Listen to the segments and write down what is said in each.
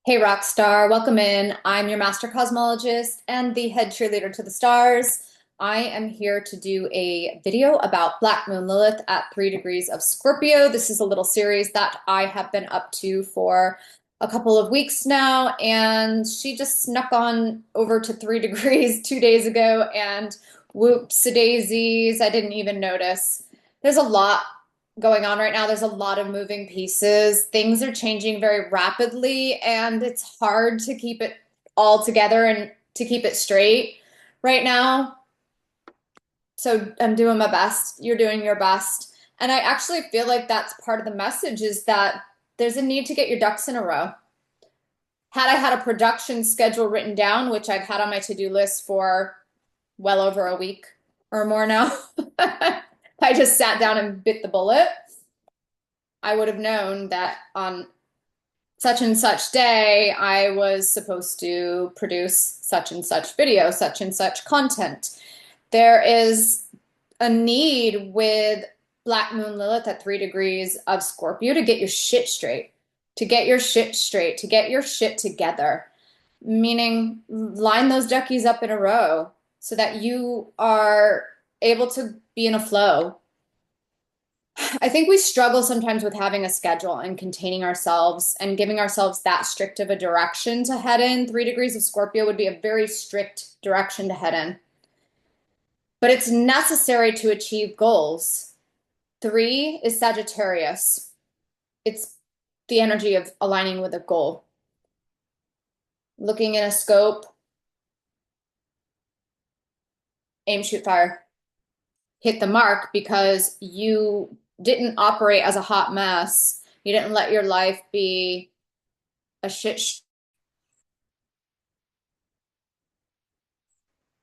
Hey Rockstar, welcome in. I'm your master cosmologist and the head cheerleader to the stars. I am here to do a video about Black Moon Lilith at 3 degrees of Scorpio. This is a little series that I have been up to for a couple of weeks now, and she just snuck on over to 3 degrees 2 days ago, and whoopsie daisies, I didn't even notice. There's a lot going on right now. There's a lot of moving pieces. Things are changing very rapidly, and it's hard to keep it all together and to keep it straight right now. So I'm doing my best. You're doing your best. And I actually feel like that's part of the message is that there's a need to get your ducks in a row. Had I had a production schedule written down, which I've had on my to-do list for well over a week or more now, I just sat down and bit the bullet. I would have known that on such and such day, I was supposed to produce such and such video, such and such content. There is a need with Black Moon Lilith at 3 degrees of Scorpio to get your shit straight, to get your shit straight, to get your shit together, meaning line those duckies up in a row so that you are able to be in a flow. I think we struggle sometimes with having a schedule and containing ourselves and giving ourselves that strict of a direction to head in. 3 degrees of Scorpio would be a very strict direction to head in. But it's necessary to achieve goals. 3 is Sagittarius. It's the energy of aligning with a goal. Looking in a scope, aim, shoot, fire. Hit the mark because you didn't operate as a hot mess. You didn't let your life be a shit show.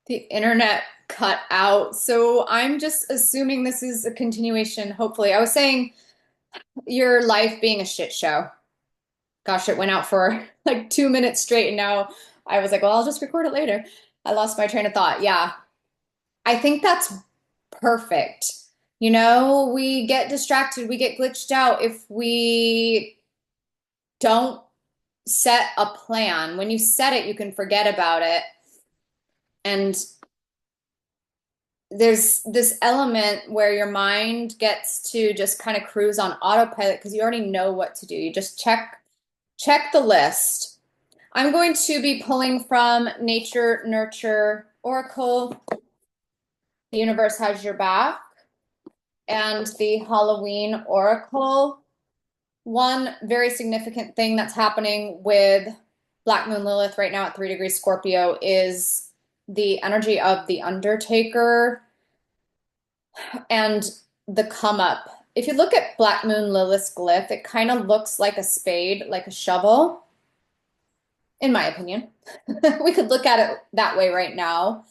The internet cut out. So I'm just assuming this is a continuation, hopefully. I was saying your life being a shit show. Gosh, it went out for like 2 minutes straight, and now I was like, well, I'll just record it later. I lost my train of thought. Yeah, I think that's perfect. You know, we get distracted, we get glitched out if we don't set a plan. When you set it, you can forget about it. And there's this element where your mind gets to just kind of cruise on autopilot because you already know what to do. You just check the list. I'm going to be pulling from Nature Nurture Oracle, The Universe Has Your Back, and the Halloween Oracle. One very significant thing that's happening with Black Moon Lilith right now at 3 degrees Scorpio is the energy of the Undertaker and the come up. If you look at Black Moon Lilith's glyph, it kind of looks like a spade, like a shovel, in my opinion. We could look at it that way right now,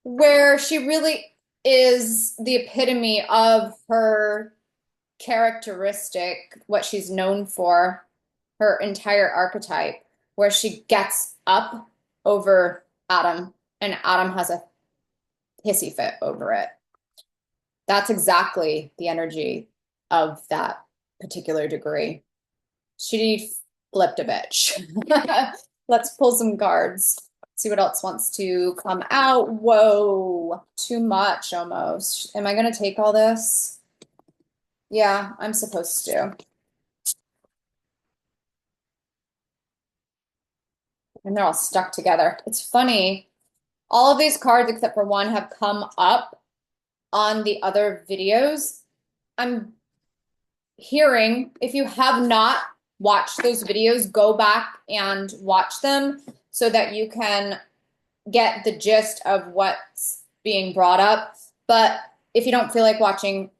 where she really is the epitome of her characteristic, what she's known for, her entire archetype, where she gets up over Adam, and Adam has a hissy fit over it. That's exactly the energy of that particular degree. She flipped a bitch. Let's pull some cards. See what else wants to come out. Whoa, too much almost. Am I going to take all this? Yeah, I'm supposed to. And they're all stuck together. It's funny. All of these cards, except for one, have come up on the other videos. I'm hearing, if you have not watched those videos, go back and watch them so that you can get the gist of what's being brought up. But if you don't feel like watching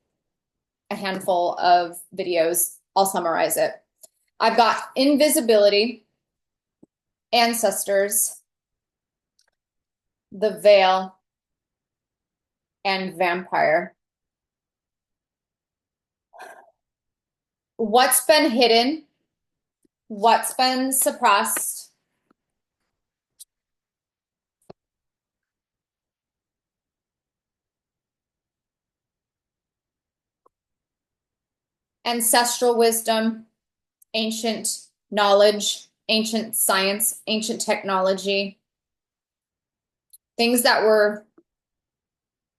a handful of videos, I'll summarize it. I've got invisibility, ancestors, the veil, and vampire. What's been hidden? What's been suppressed? Ancestral wisdom, ancient knowledge, ancient science, ancient technology, things that were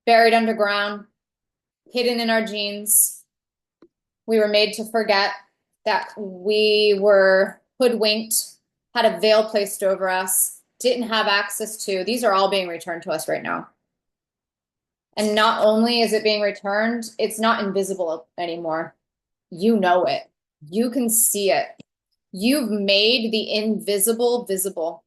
buried underground, hidden in our genes. We were made to forget that we were hoodwinked, had a veil placed over us, didn't have access to. These are all being returned to us right now. And not only is it being returned, it's not invisible anymore. You know it. You can see it. You've made the invisible visible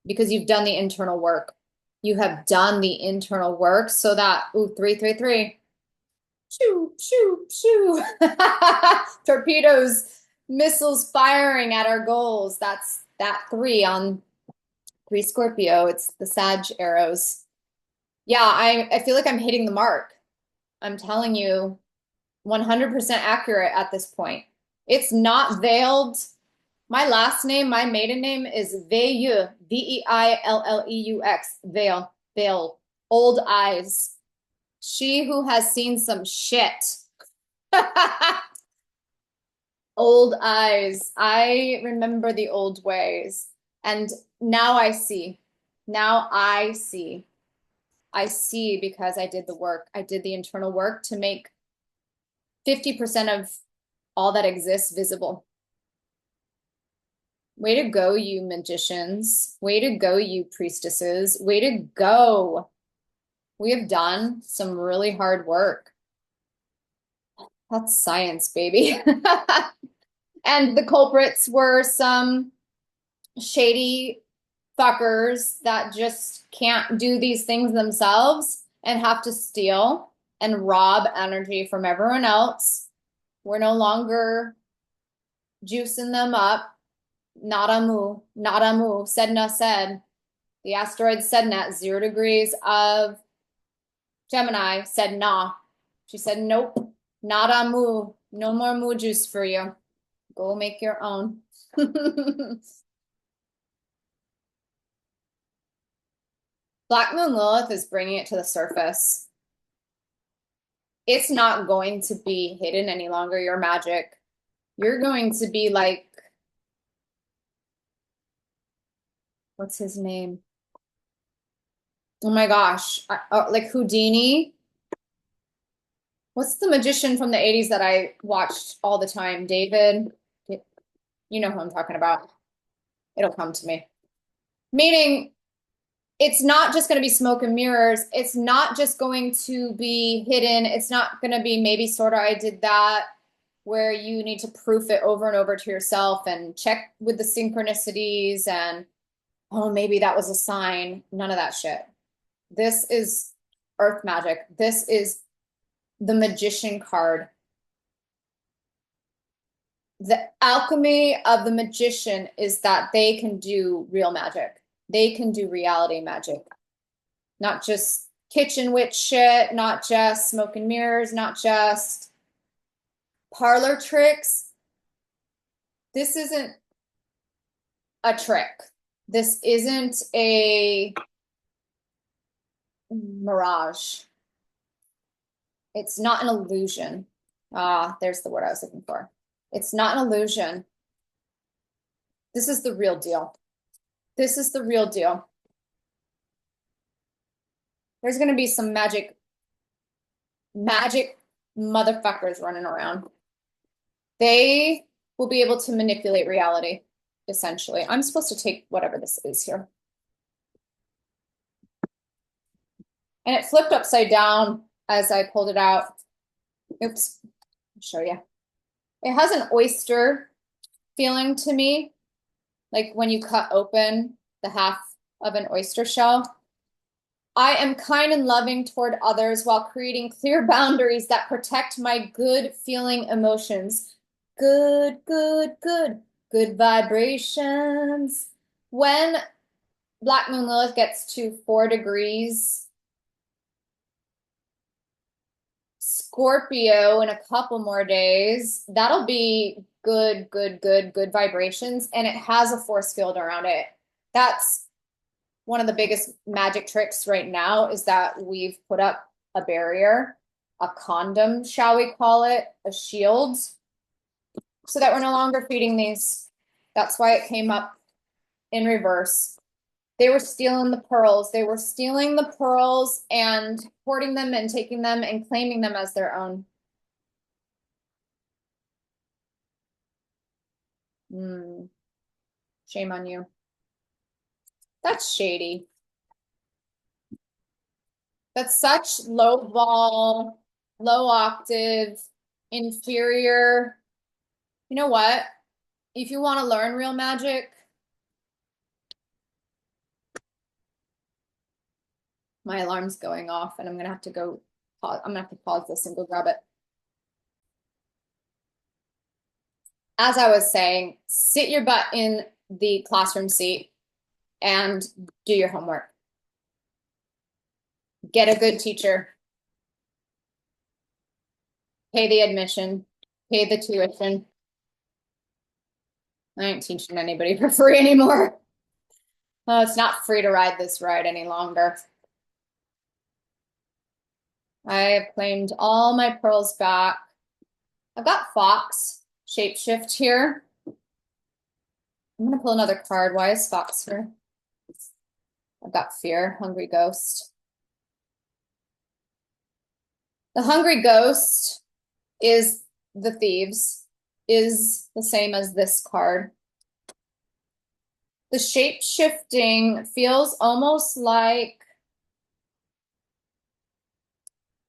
because you've done the internal work. You have done the internal work so that, ooh, 333. Shoo, shoo, shoo. Torpedoes, missiles firing at our goals. That's that 3 on 3 Scorpio. It's the Sag arrows. Yeah, I feel like I'm hitting the mark. I'm telling you, 100% accurate at this point. It's not veiled. My last name, my maiden name is 𝗍𝗃, V-E-I-L-L-E-U-X, veil, veil, old eyes. She who has seen some shit. Old eyes. I remember the old ways. And now I see. Now I see. I see because I did the work. I did the internal work to make 50% of all that exists visible. Way to go, you magicians. Way to go, you priestesses. Way to go. We have done some really hard work. That's science, baby. And the culprits were some shady fuckers that just can't do these things themselves and have to steal and rob energy from everyone else. We're no longer juicing them up. Nadamu, Nadamu, Sedna said. The asteroid Sedna at 0 degrees of Gemini said nah. She said nope, Nadamu, no more moo juice for you. Go make your own. Black Moon Lilith is bringing it to the surface. It's not going to be hidden any longer, your magic. You're going to be like, what's his name? Oh my gosh, like Houdini. What's the magician from the 80s that I watched all the time? David? You know who I'm talking about. It'll come to me. Meaning, it's not just going to be smoke and mirrors. It's not just going to be hidden. It's not going to be maybe sort of I did that, where you need to proof it over and over to yourself and check with the synchronicities and, oh, maybe that was a sign. None of that shit. This is earth magic. This is the magician card. The alchemy of the magician is that they can do real magic. They can do reality magic. Not just kitchen witch shit, not just smoke and mirrors, not just parlor tricks. This isn't a trick. This isn't a mirage. It's not an illusion. Ah, there's the word I was looking for. It's not an illusion. This is the real deal. This is the real deal. There's going to be some magic motherfuckers running around. They will be able to manipulate reality, essentially. I'm supposed to take whatever this is here. And it flipped upside down as I pulled it out. Oops, I'll show you. It has an oyster feeling to me, like when you cut open the half of an oyster shell. I am kind and loving toward others while creating clear boundaries that protect my good feeling emotions. Good, good, good, good vibrations. When Black Moon Lilith gets to 4 degrees Scorpio in a couple more days, that'll be good, good, good, good vibrations. And it has a force field around it. That's one of the biggest magic tricks right now, is that we've put up a barrier, a condom, shall we call it, a shield, so that we're no longer feeding these. That's why it came up in reverse. They were stealing the pearls. They were stealing the pearls and hoarding them and taking them and claiming them as their own. Shame on you. That's shady. That's such low vol, low octave, inferior. You know what? If you want to learn real magic, my alarm's going off and I'm gonna have to go pause. I'm gonna have to pause this and go grab it. As I was saying, sit your butt in the classroom seat and do your homework. Get a good teacher. Pay the admission. Pay the tuition. I ain't teaching anybody for free anymore. Oh, it's not free to ride this ride any longer. I have claimed all my pearls back. I've got Fox shapeshift here. I'm gonna pull another card. Why is Fox here? I've got Fear, Hungry Ghost. The Hungry Ghost is the Thieves, is the same as this card. The shape-shifting feels almost like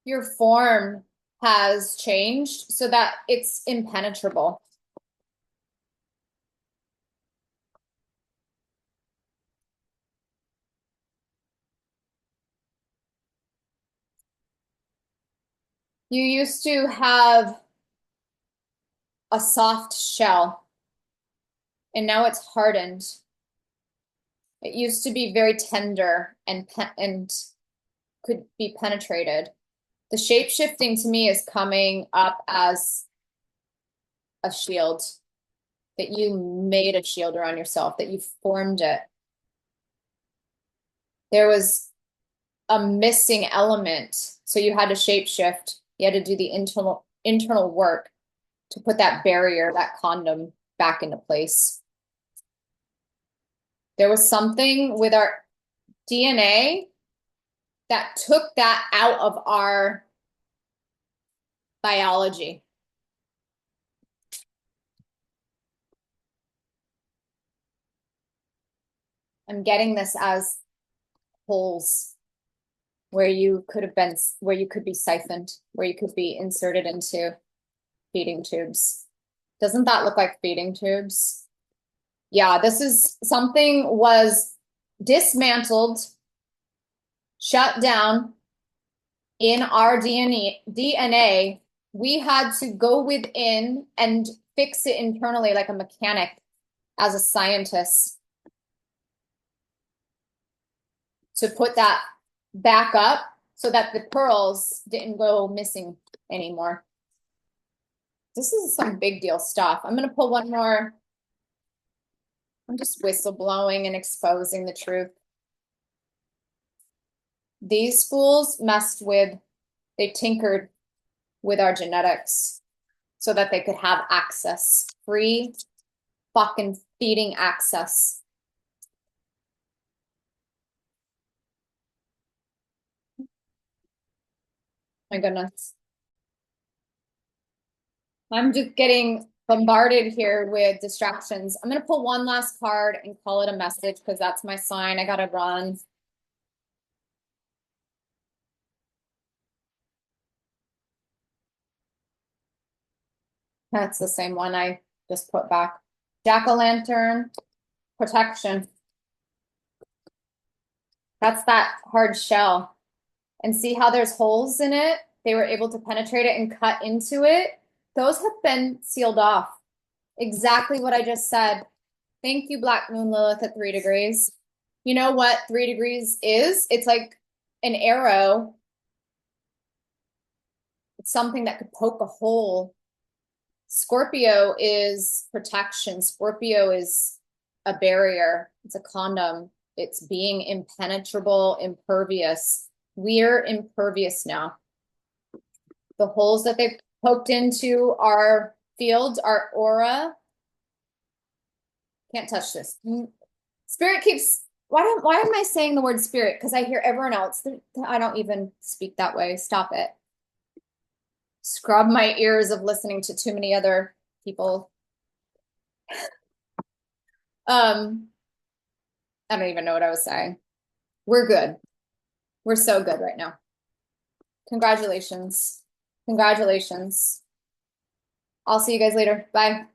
your form has changed so that it's impenetrable. You used to have a soft shell, and now it's hardened. It used to be very tender and could be penetrated. The shape-shifting to me is coming up as a shield, that you made a shield around yourself, that you formed it. There was a missing element, so you had to shapeshift. You had to do the internal work to put that barrier, that condom, back into place. There was something with our DNA that took that out of our biology. I'm getting this as holes where you could have been, where you could be siphoned, where you could be inserted into feeding tubes. Doesn't that look like feeding tubes? Yeah, this is something was dismantled, shut down in our DNA. We had to go within and fix it internally like a mechanic as a scientist to put that back up so that the pearls didn't go missing anymore. This is some big deal stuff. I'm gonna pull one more. I'm just whistleblowing and exposing the truth. These fools messed with, they tinkered with our genetics so that they could have access, free fucking feeding access. My goodness. I'm just getting bombarded here with distractions. I'm going to pull one last card and call it a message because that's my sign. I got to run. That's the same one I just put back. Jack-o'-lantern, protection. That's that hard shell. And see how there's holes in it? They were able to penetrate it and cut into it. Those have been sealed off. Exactly what I just said. Thank you, Black Moon Lilith at 3 degrees. You know what 3 degrees is? It's like an arrow. It's something that could poke a hole. Scorpio is protection. Scorpio is a barrier. It's a condom. It's being impenetrable, impervious. We're impervious now. The holes that they've poked into our fields, our aura. Can't touch this. Spirit keeps, why am I saying the word spirit? Because I hear everyone else. I don't even speak that way. Stop it. Scrub my ears of listening to too many other people. I don't even know what I was saying. We're good. We're so good right now. Congratulations. Congratulations. I'll see you guys later. Bye.